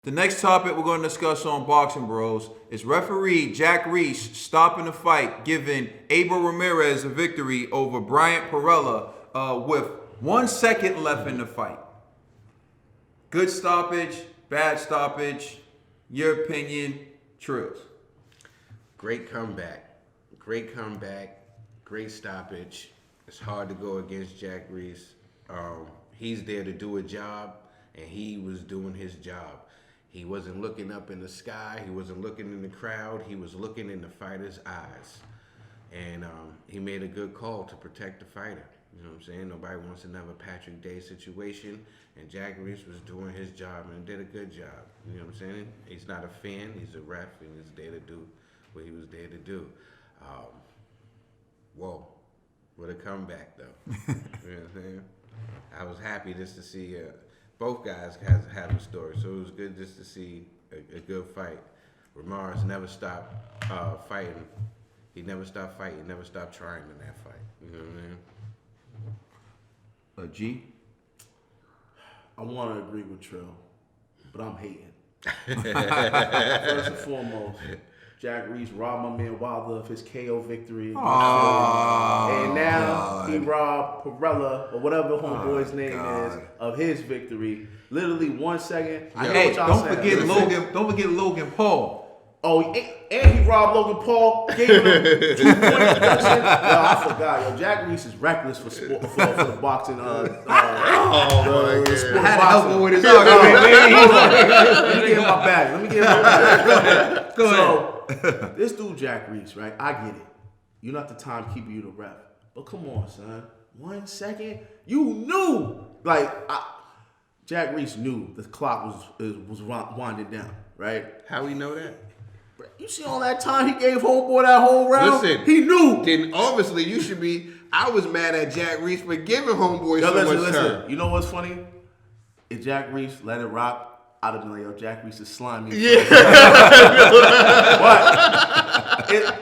The next topic we're going to discuss on Boxing Bros is referee Jack Reese stopping the fight, giving Abel Ramirez a victory over Bryant Perrella with 1 second left in the fight. Good stoppage, bad stoppage, your opinion, Trills. Great comeback. Great comeback. Great stoppage. It's hard to go against Jack Reese. He's there to do a job, and he was doing his job. He wasn't looking up in the sky. He wasn't looking in the crowd. He was looking in the fighter's eyes. And he made a good call to protect the fighter. You know what I'm saying? Nobody wants another Patrick Day situation. And Jack Reese was doing his job and did a good job. You know what I'm saying? He's not a fan. He's a ref, and he's there to do what he was there to do. Whoa. What a comeback, though. You know what I'm saying? I was happy just to see both guys have a story, so it was good just to see a good fight. Ramos never stopped fighting. He never stopped fighting. He never stopped trying in that fight. You know what I mean? G? I want to agree with Trill, but I'm hating. First and foremost, Jack Reese robbed my man Wilder of his KO victory. And now he robbed Perrella, or whatever homeboy's name is, of his victory. Literally 1 second. I know what y'all saying. Don't forget Logan Paul. Oh, and he robbed Logan Paul, gave him a 2-point deduction. Yo, I forgot. Yo, Jack Reese is reckless for the boxing. I had to help him with his argument. Let me get in my bag. Go ahead. So, this dude, Jack Reese, right? I get it. You're not the timekeeper, you the ref. But come on, son. 1 second. You knew. Jack Reese knew the clock was winding down, right? How we know that? You see all that time he gave homeboy that whole round? Listen, he knew. Then obviously you should be. I was mad at Jack Ce for giving homeboy so much time. You know what's funny? If Jack Reese let it rock, I'd have been like, yo, Jack Reese is slimy. Yeah.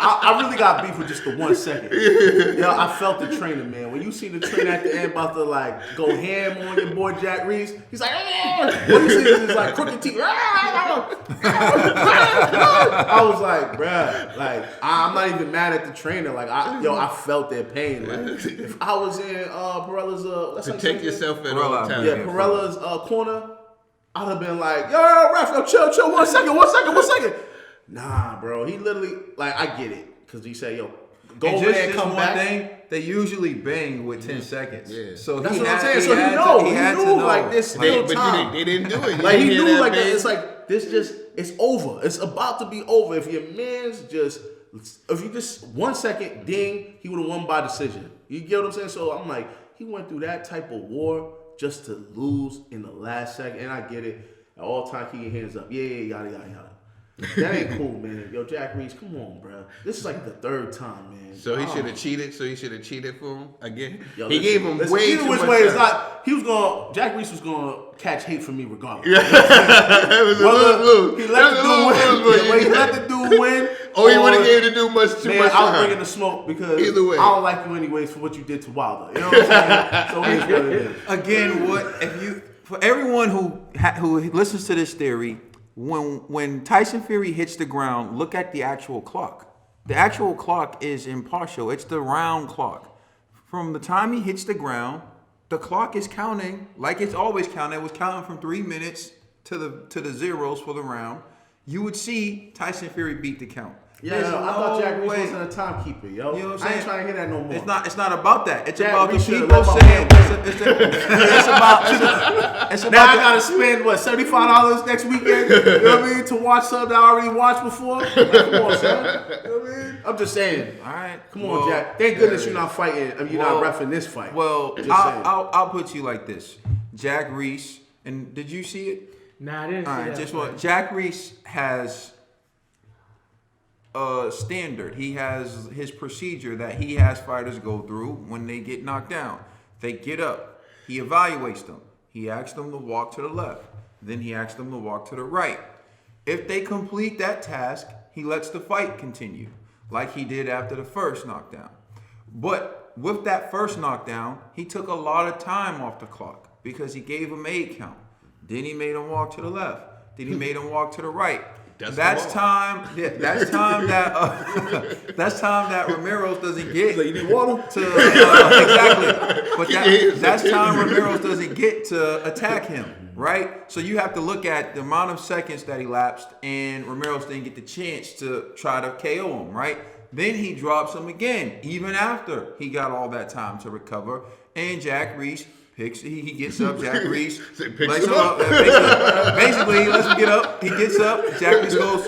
I really got beef with just the 1 second. Yo, I felt the trainer, man. When you see the trainer at the end about to go ham on your boy Jack Reese, he's like, what you see is like crooked teeth. I was like, bruh, I'm not even mad at the trainer. I felt their pain. If I was in Perella's protect yourself at all times. Yeah, Perella's corner, I'd have been like, yo, ref, yo, chill, 1 second. Nah, bro. He literally, I get it. Because he said, yo, go over there and come back. Thing, they usually bang with 10 seconds. Yeah. So that's what I'm saying. So he knew, there's still time. They didn't do it. He knew, it's like, it's over. It's about to be over. If your man's if you just 1 second, ding, he would have won by decision. You get what I'm saying? So I'm like, he went through that type of war just to lose in the last second. And I get it. At all times, keep your hands up. Yeah, yada. That ain't cool, man. Yo, Jack Reese, come on, bro. This is like the third time, man. So he should have cheated. So he should have cheated for him again. Yo, he gave him way too much time. Jack Reese was gonna catch hate from me regardless. Yeah. It was a lose. He let the dude win. He would have gave the dude much too much time. I was bringing the smoke because either way, I don't like you anyways for what you did to Wilder. You know what I'm saying? So here's what it is. Again, for everyone who listens to this theory. When Tyson Fury hits the ground, look at the actual clock. The actual clock is impartial. It's the round clock. From the time he hits the ground, the clock is counting like it's always counting. It was counting from 3 minutes to the zeros for the round. You would see Tyson Fury beat the count. Yeah, I thought Jack Reese wasn't a timekeeper, yo. You know what I'm saying? I ain't trying to hear that no more. It's not about that. It's Jack about Reese the people saying. It's about. Now I gotta spend $75 next weekend. You know what I mean? To watch something I already watched before. Come on, son. You know what I mean? I'm just saying. All right. Come on, Jack. Thank goodness you're not fighting. You're not reffing this fight. Well, I'll put you like this. Jack Reese, and did you see it? Nah, I didn't see that. Jack Reese has a standard. He has his procedure that he has fighters go through when they get knocked down. They get up. He evaluates them. He asks them to walk to the left. Then he asks them to walk to the right. If they complete that task, he lets the fight continue, like he did after the first knockdown. But with that first knockdown, he took a lot of time off the clock because he gave him 8 count. Then he made him walk to the left. Then he made him walk to the right. That's That's the time. Yeah, that's time that that's time that Ramos doesn't get Like, you need water? to exactly. But that's time Ramos doesn't get to attack him, right? So you have to look at the amount of seconds that elapsed, and Ramos didn't get the chance to try to KO him, right? Then he drops him again, even after he got all that time to recover, and Jack Reese. He gets up, Jack Reese lets him up. Basically, he lets him get up. He gets up. Jack Reese goes.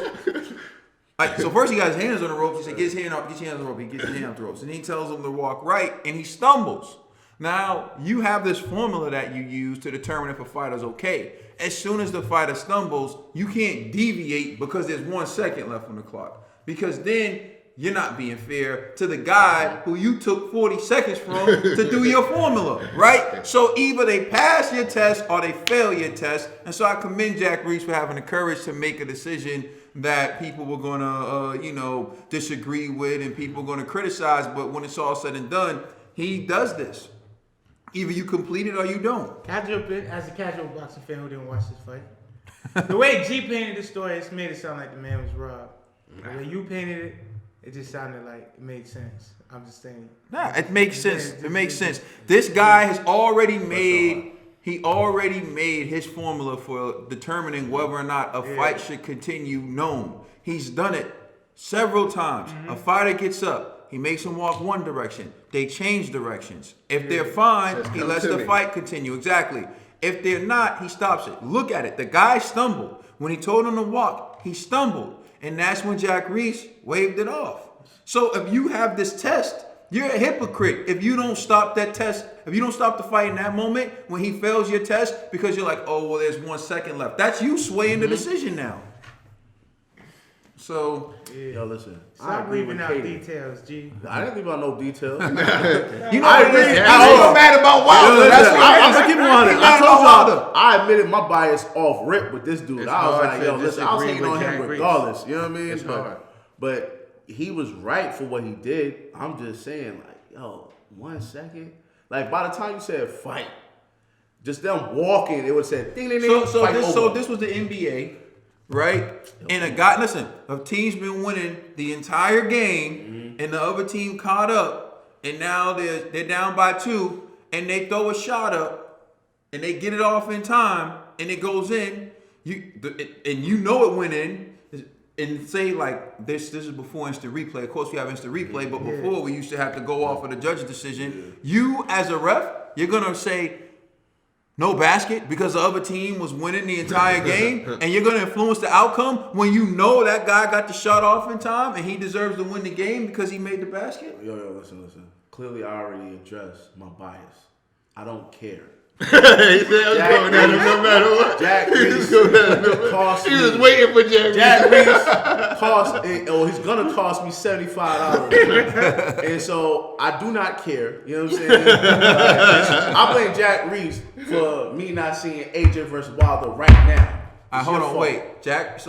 So first he got his hands on the ropes. He said, "Get his hand off. Get your hands on the rope." He gets his hand off the ropes, and he tells him to walk right, and he stumbles. Now you have this formula that you use to determine if a fighter's okay. As soon as the fighter stumbles, you can't deviate because there's 1 second left on the clock. Because then you're not being fair to the guy who you took 40 seconds from to do your formula, right? So either they pass your test or they fail your test. And so I commend Jack Reese for having the courage to make a decision that people were going to, disagree with and people are going to criticize. But when it's all said and done, he does this. Either you complete it or you don't. Can I jump in as a casual boxing fan who didn't watch this fight? The way G painted the story, it's made it sound like the man was robbed. The way you painted it, it just sounded like it made sense. I'm just saying. Nah, it makes sense. It makes sense. This guy has already made his formula for determining whether or not a fight should continue known. He's done it several times. A fighter gets up, he makes him walk one direction. They change directions. If they're fine, he lets the fight continue. Exactly. If they're not, he stops it. Look at it. The guy stumbled. When he told him to walk, he stumbled. And that's when Jack Reese waved it off. So if you have this test, you're a hypocrite. If you don't stop that test, if you don't stop the fight in that moment when he fails your test because you're like, oh, well, there's 1 second left. That's you swaying the decision now. So, Yo, listen. Stop leaving out details, G. I didn't leave out no details. you know, I agree. He's so mad about Wilder. I'm gonna keep it on it. He's I mad told about y'all, Wilder. I admitted my bias off rip with this dude. It's I was hard like, to yo, listen, I was disagree hating on with him Jack Reese. regardless. You know what I mean? It's hard. But he was right for what he did. I'm just saying, like, yo, 1 second. Like, by the time you said fight, just them walking, it would say ding, ding, ding. Fight over. So this was the NBA, right? And a team's been winning the entire game, and the other team caught up, and now they're down by 2, and they throw a shot up, and they get it off in time, and it goes in. You know it went in. And say like this is before instant replay. Of course we have instant replay, but before we used to have to go off of the judge's decision. You as a ref, you're gonna say no basket because the other team was winning the entire game, and you're gonna influence the outcome when you know that guy got the shot off in time and he deserves to win the game because he made the basket. Yo, listen. Clearly, I already addressed my bias. I don't care. He said I'm going at him no matter what. Jack Reese cost me. He was waiting for Jack Reese. Jack Reese he's gonna cost me $75. And so I do not care. You know what I'm saying? I blame Jack Reese for me not seeing AJ versus Wilder right now. Hold on, wait. Jack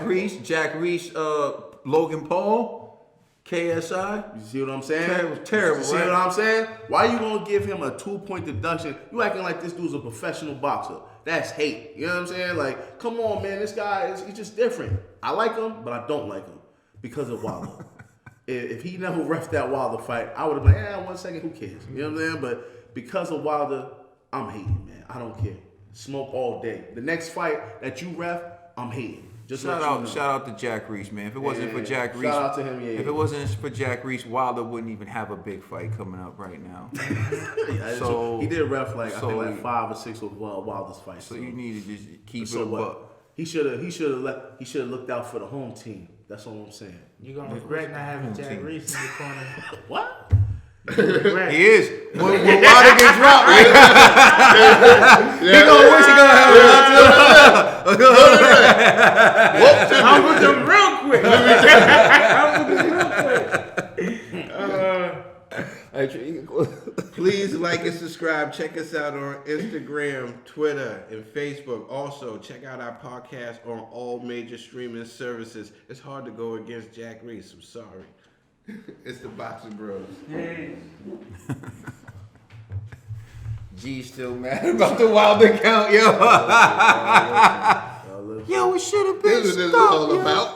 Reese, Logan Paul. KSI. You see what I'm saying? Terrible. You see what I'm saying? Why you gonna give him a 2-point deduction? You acting like this dude's a professional boxer. That's hate. You know what I'm saying? Like, come on, man. This guy he's just different. I like him, but I don't like him because of Wilder. If he never reffed that Wilder fight, I would have been like, 1 second, who cares? You know what I'm saying? But because of Wilder, I'm hating, man. I don't care. Smoke all day. The next fight that you ref, I'm hating. Just shout out to Jack Reese, man. If it wasn't for Jack Reese, shout out to him. If it wasn't for Jack Reese, Wilder wouldn't even have a big fight coming up right now. So he did ref I think 5 or 6 of Wilder's fights. So you need to just keep it so a buck. What? He should have looked out for the home team. That's all I'm saying. You're gonna regret not having Jack Reese in the corner. What? He is. When Wilder gets dropped, right? He gonna wish he gonna have a I'm with them real quick. Please like and subscribe. Check us out on Instagram, Twitter, and Facebook. Also, check out our podcast on all major streaming services. It's hard to go against Jack Reese. I'm sorry. It's the Boxing Bros. G still mad about the Wilder count, yo. the. Yo, it should have been This is what this is stopped, all yo. about.